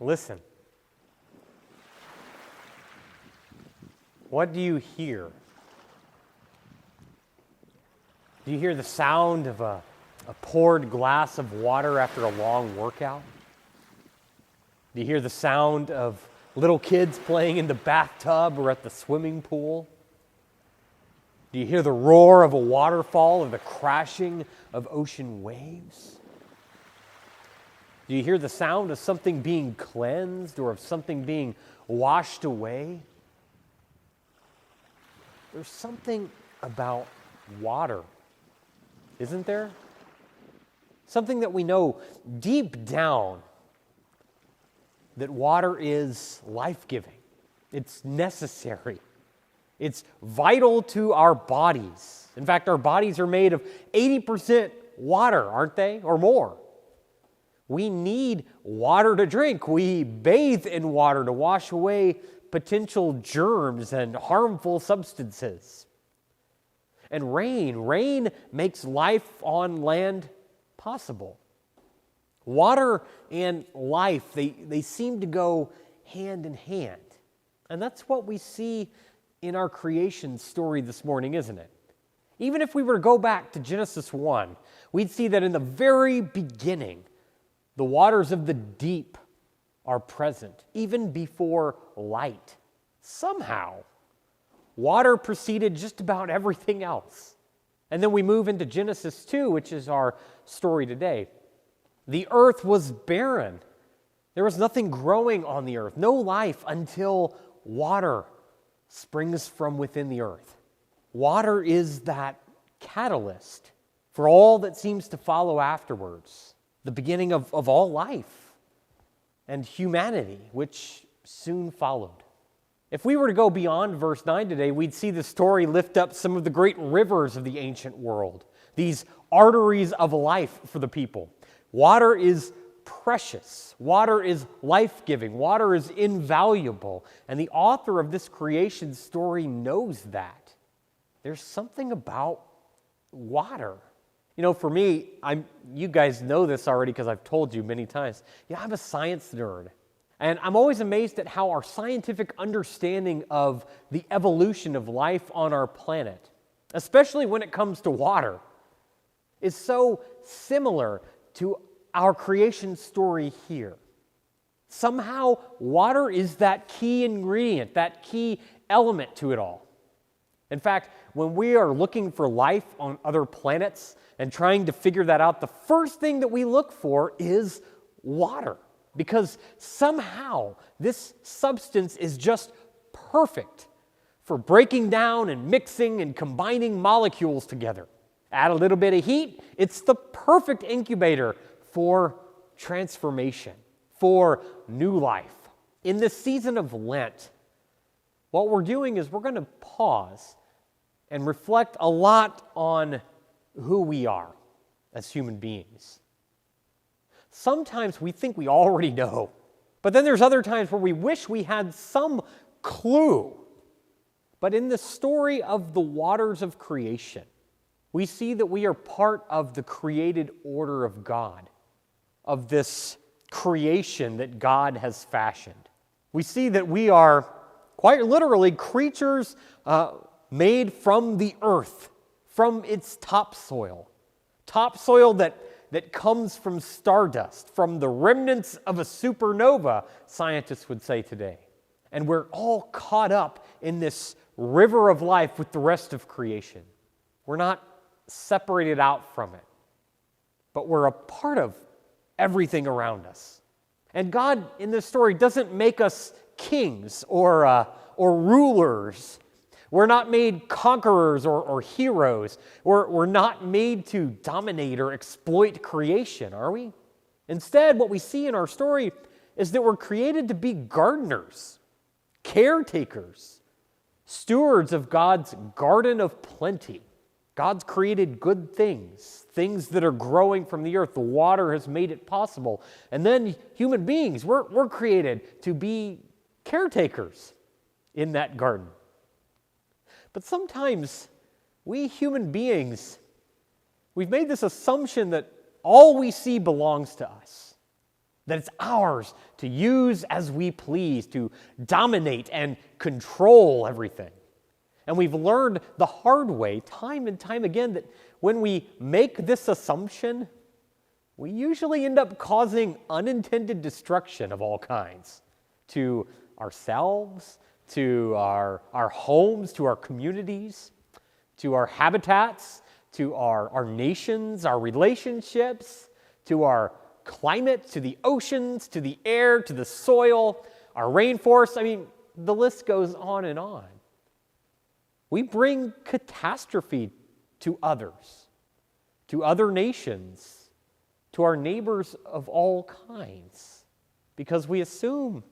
Listen. What do you hear? Do you hear the sound of a poured glass of water after a long workout? Do you hear the sound of little kids playing in the bathtub or at the swimming pool? Do you hear the roar of a waterfall or the crashing of ocean waves? Do you hear the sound of something being cleansed or of something being washed away? There's something about water, isn't there? Something that we know deep down, that water is life-giving. It's necessary. It's vital to our bodies. In fact, our bodies are made of 80% water, aren't they? Or more. We need water to drink. We bathe in water to wash away potential germs and harmful substances. And rain makes life on land possible. Water and life, they seem to go hand in hand. And that's what we see in our creation story this morning, isn't it? Even if we were to go back to Genesis 1, we'd see that in the very beginning, the waters of the deep are present, even before light. Somehow, water preceded just about everything else. And then we move into Genesis 2, which is our story today. The earth was barren. There was nothing growing on the earth, no life until water springs from within the earth. Water is that catalyst for all that seems to follow afterwards, the beginning of all life and humanity, which soon followed. If we were to go beyond verse 9 today, we'd see the story lift up some of the great rivers of the ancient world, these arteries of life for the people. Water is precious. Water is life-giving. Water is invaluable. And the author of this creation story knows that. There's something about water. You know, for me, you guys know this already because I've told you many times. I'm a science nerd. And I'm always amazed at how our scientific understanding of the evolution of life on our planet, especially when it comes to water, is so similar to our creation story here. Somehow, water is that key ingredient, that key element to it all. In fact, when we are looking for life on other planets and trying to figure that out, the first thing that we look for is water. Because somehow this substance is just perfect for breaking down and mixing and combining molecules together. Add a little bit of heat, it's the perfect incubator for transformation, for new life. In this season of Lent, what we're doing is we're going to pause and reflect a lot on who we are as human beings. Sometimes we think we already know, but then there's other times where we wish we had some clue. But in the story of the waters of creation, we see that we are part of the created order of God, of this creation that God has fashioned. We see that we are quite literally creatures made from the earth, from its topsoil that comes from stardust, from the remnants of a supernova, scientists would say today. And we're all caught up in this river of life with the rest of creation. We're not separated out from it, but we're a part of everything around us. And God, in this story, doesn't make us kings or rulers. We're not made conquerors or heroes. We're not made to dominate or exploit creation, are we? Instead, what we see in our story is that we're created to be gardeners, caretakers, stewards of God's garden of plenty. God's created good things, things that are growing from the earth. The water has made it possible. And then human beings, we're created to be caretakers in that garden. But sometimes we human beings, we've made this assumption that all we see belongs to us. that it's ours to use as we please, to dominate and control everything. And we've learned the hard way, time and time again, that when we make this assumption, we usually end up causing unintended destruction of all kinds to ourselves, to our homes, to our communities, to our habitats, to our nations, our relationships, to our climate, to the oceans, to the air, to the soil, our rainforests. I mean, the list goes on and on. We bring catastrophe to others, to other nations, to our neighbors of all kinds, because we assume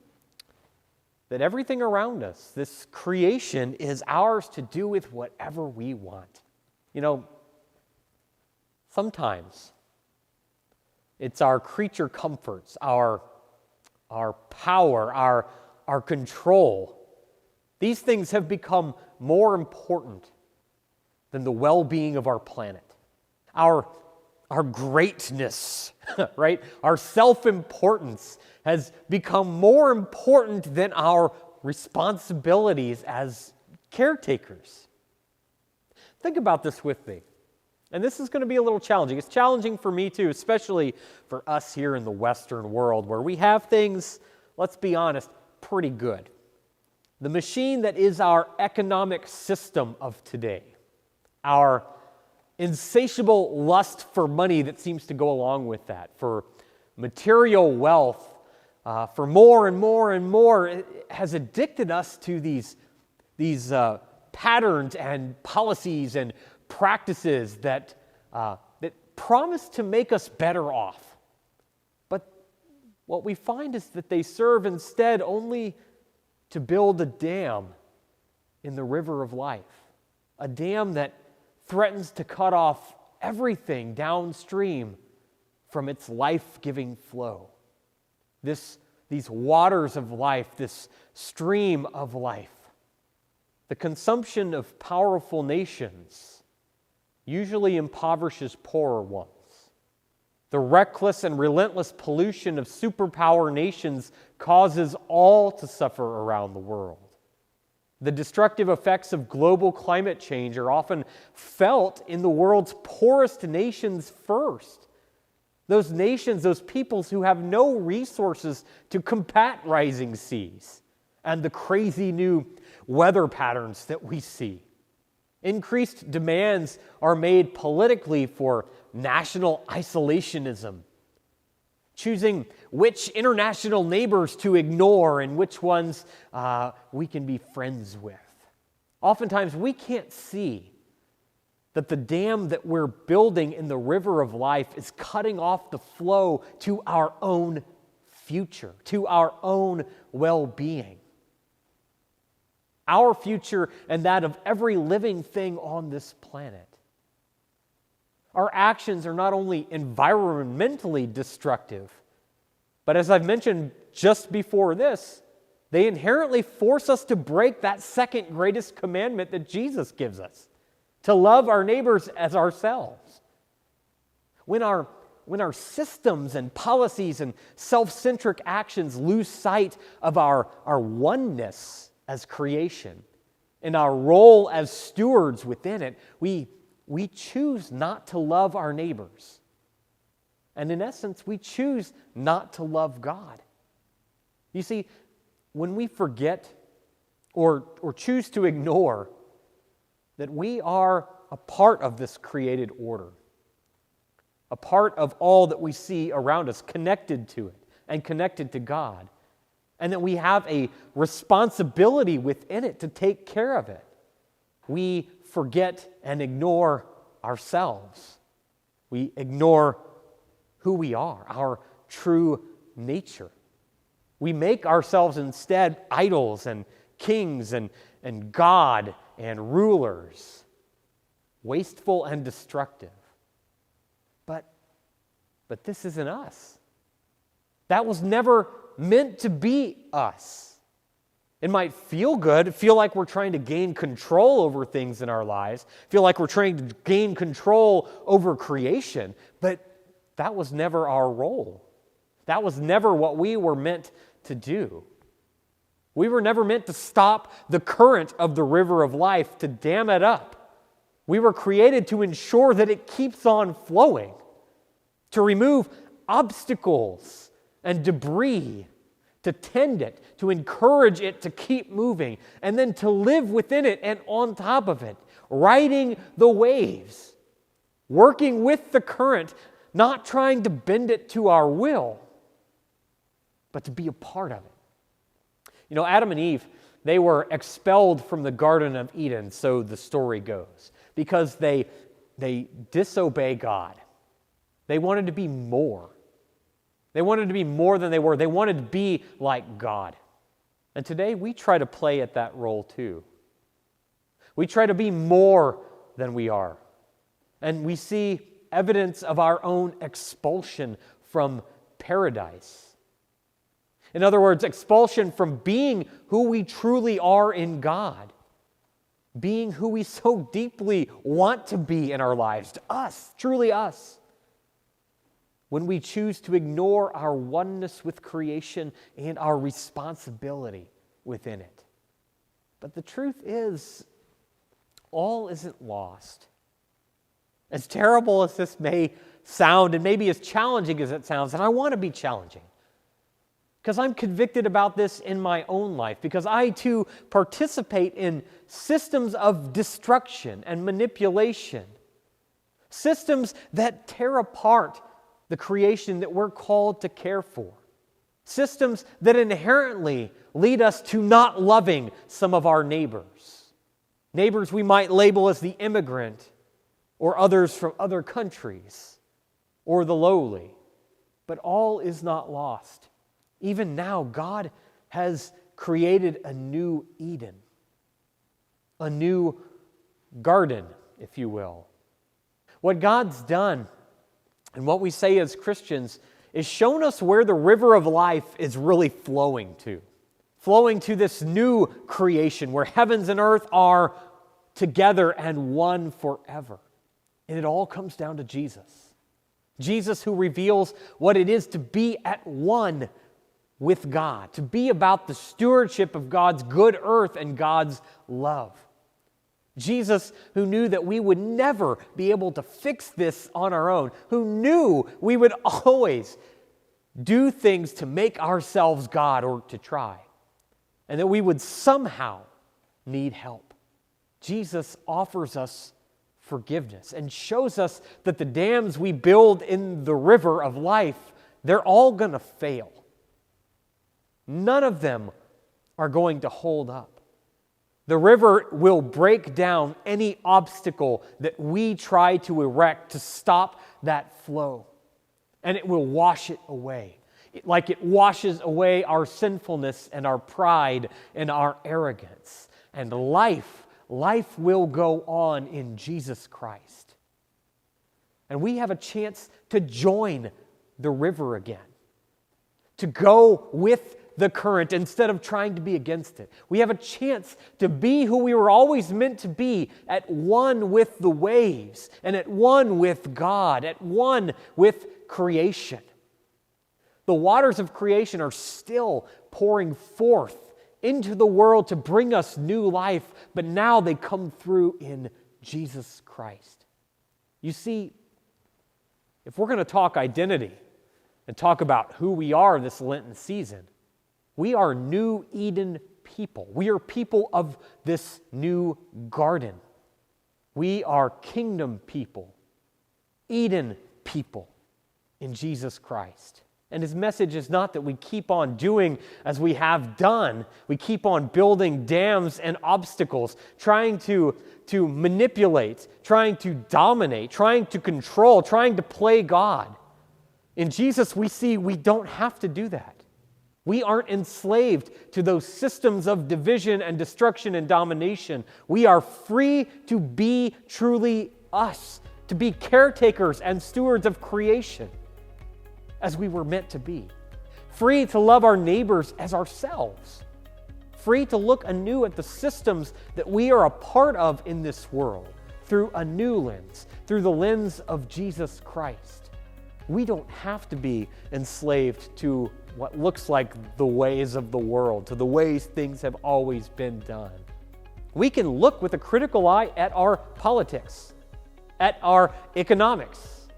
that everything around us, this creation, is ours to do with whatever we want. You know, sometimes it's our creature comforts, our power, our control. These things have become more important than the well-being of our planet. Our greatness, right? Our self-importance has become more important than our responsibilities as caretakers. Think about this with me. And this is going to be a little challenging. It's challenging for me too, especially for us here in the Western world where we have things, let's be honest, pretty good. The machine that is our economic system of today, our insatiable lust for money that seems to go along with that, for material wealth, for more and more and more, it has addicted us to these patterns and policies and practices that promise to make us better off. But what we find is that they serve instead only to build a dam in the river of life, a dam that threatens to cut off everything downstream from its life-giving flow. These waters of life, this stream of life. The consumption of powerful nations usually impoverishes poorer ones. The reckless and relentless pollution of superpower nations causes all to suffer around the world. The destructive effects of global climate change are often felt in the world's poorest nations first. Those nations, those peoples who have no resources to combat rising seas and the crazy new weather patterns that we see. Increased demands are made politically for national isolationism, choosing which international neighbors to ignore and which ones we can be friends with. Oftentimes, we can't see that the dam that we're building in the river of life is cutting off the flow to our own future, to our own well-being. Our future and that of every living thing on this planet. Our actions are not only environmentally destructive, but as I've mentioned just before this, they inherently force us to break that second greatest commandment that Jesus gives us, to love our neighbors as ourselves. When our systems and policies and self-centric actions lose sight of our oneness as creation and our role as stewards within it, we choose not to love our neighbors. And in essence, we choose not to love God. You see, when we forget or choose to ignore that we are a part of this created order, a part of all that we see around us, connected to it and connected to God, and that we have a responsibility within it to take care of it, we forget and ignore ourselves. We ignore who we are, our true nature. We make ourselves instead idols and kings and God and rulers, wasteful and destructive. But this isn't us. That was never meant to be us. It might feel good, feel like we're trying to gain control over things in our lives, feel like we're trying to gain control over creation, but that was never our role. That was never what we were meant to do. We were never meant to stop the current of the river of life, to dam it up. We were created to ensure that it keeps on flowing, to remove obstacles and debris, to tend it, to encourage it to keep moving, and then to live within it and on top of it, riding the waves, working with the current, not trying to bend it to our will, but to be a part of it. You know, Adam and Eve, they were expelled from the Garden of Eden, so the story goes, because they disobey God. They wanted to be more. They wanted to be more than they were. They wanted to be like God. And today we try to play at that role too. We try to be more than we are. And we see evidence of our own expulsion from paradise. In other words, expulsion from being who we truly are in God, being who we so deeply want to be in our lives, to us, truly us. When we choose to ignore our oneness with creation and our responsibility within it. But the truth is, all isn't lost. As terrible as this may sound, and maybe as challenging as it sounds, and I want to be challenging, because I'm convicted about this in my own life, because I too participate in systems of destruction and manipulation, systems that tear apart the creation that we're called to care for, systems that inherently lead us to not loving some of our neighbors we might label as the immigrant, or others from other countries, or the lowly. But all is not lost. Even now, God has created a new Eden, a new garden, if you will. What God's done, and what we say as Christians, is shown us where the river of life is really flowing to this new creation where heavens and earth are together and one forever. And it all comes down to Jesus. Jesus, who reveals what it is to be at one with God, to be about the stewardship of God's good earth and God's love. Jesus, who knew that we would never be able to fix this on our own, who knew we would always do things to make ourselves God or to try, and that we would somehow need help. Jesus offers us forgiveness and shows us that the dams we build in the river of life, they're all going to fail. None of them are going to hold up. The river will break down any obstacle that we try to erect to stop that flow, and it will wash it away, like it washes away our sinfulness and our pride and our arrogance. And life will go on in Jesus Christ. And we have a chance to join the river again, to go with the current instead of trying to be against it. We have a chance to be who we were always meant to be, at one with the waves and at one with God, at one with creation. The waters of creation are still pouring forth into the world to bring us new life, but now they come through in Jesus Christ. You see, if we're going to talk identity and talk about who we are this Lenten season, we are New Eden people. We are people of this new garden. We are kingdom people, Eden people in Jesus Christ. And his message is not that we keep on doing as we have done. We keep on building dams and obstacles, trying to manipulate, trying to dominate, trying to control, trying to play God. In Jesus, we see we don't have to do that. We aren't enslaved to those systems of division and destruction and domination. We are free to be truly us, to be caretakers and stewards of creation as we were meant to be. Free to love our neighbors as ourselves. Free to look anew at the systems that we are a part of in this world through a new lens, through the lens of Jesus Christ. We don't have to be enslaved to what looks like the ways of the world, to the ways things have always been done. We can look with a critical eye at our politics, at our economics,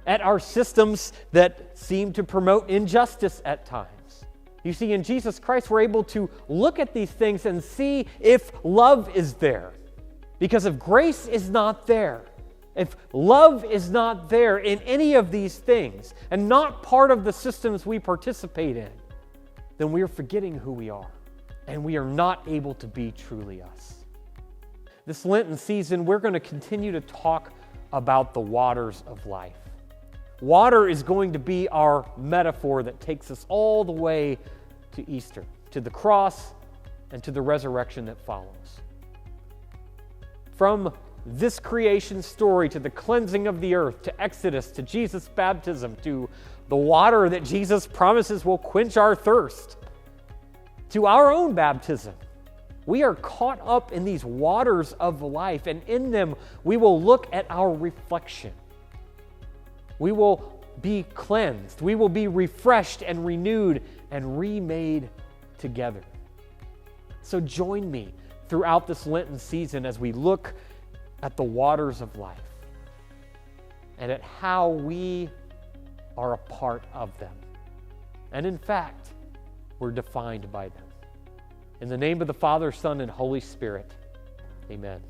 at our systems that seem to promote injustice at times. You see, in Jesus Christ, we're able to look at these things and see if love is there. Because if grace is not there, if love is not there in any of these things, and not part of the systems we participate in, then we are forgetting who we are, and we are not able to be truly us. This Lenten season, we're going to continue to talk about the waters of life. Water is going to be our metaphor that takes us all the way to Easter, to the cross, and to the resurrection that follows. From this creation story to the cleansing of the earth, to Exodus, to Jesus' baptism, to the water that Jesus promises will quench our thirst, to our own baptism, we are caught up in these waters of life, and in them we will look at our reflection. We will be cleansed. We will be refreshed and renewed and remade together. So join me throughout this Lenten season as we look at the waters of life and at how we are a part of them. And in fact, we're defined by them. In the name of the Father, Son, and Holy Spirit, amen.